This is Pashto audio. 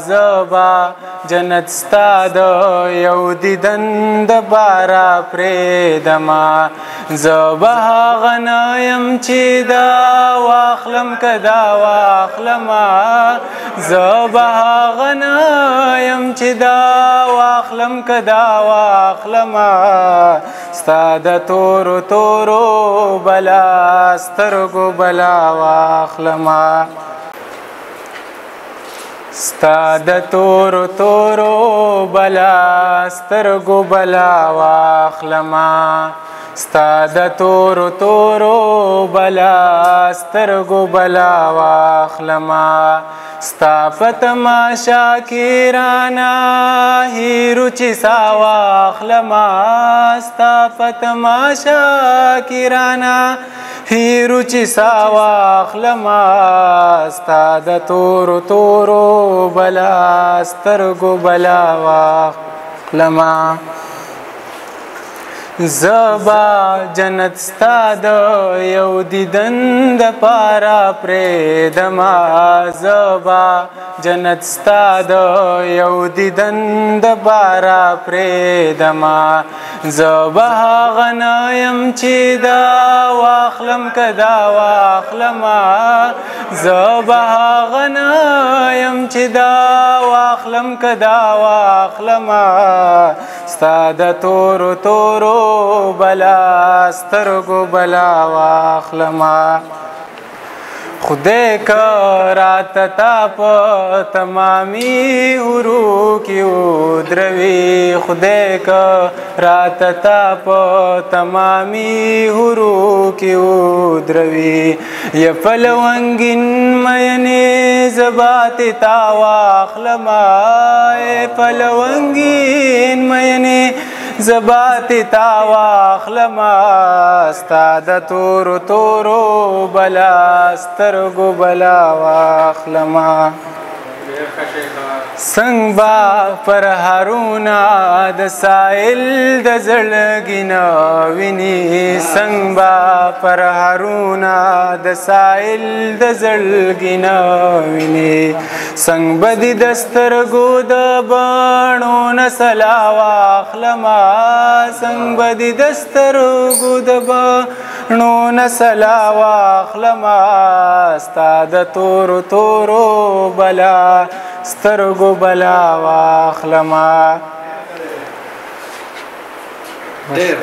زبا جنت ستا د یو دیدن د بارا پریدما زبا هغه نه یم چې دا واخلم که دا واخلما زبا هغه نه یم چې دا واخلم که دا واخلما ستا د تورو تورو بلا سترګو بلا واخلما ستا د تورو تورو بلا سترګو بلا واخلما ستا د تورو تورو بلا سترګو بلا واخلما ستا په تماشا کې رانا هیرو چې سا واخلما ستا په تماشا کې رانا هیرو چې سا واخلما ستا د تورو تورو بلا سترګو بلا واخلما زبا جنت ستا د یو دیدن د پارا پریدما زبا جنت ستا د یو دیدن د بارا پریدما زبا هغه نه یم چې دا واخلم که دا واخلما زبا هغه نه یم چې دا واخلم که دا واخلما ستا د تورو تورو بلا سترګو بلا واخلما خدای که راته تا په تمامي حورو کې ودروي خدای که راته تا په تمامي حورو کې ودروي یا پلونګین مینې زبات تا واخلما پلونګین مینې زبات تا واخلما ستا د تورو تورو بلا سترګو بلا واخلما څنګ با پر هارونا د سایل د زړګي نه ویني څنګ با پر هارونا د سایل د زړګي نه ویني څنګ بدی د سترګو د بڼو نه سلا واخلما څنګ بدی د سترګو د بڼو نه سلا واخلما ستا د تورو تورو بلا سترګو بلا واخلما ډېر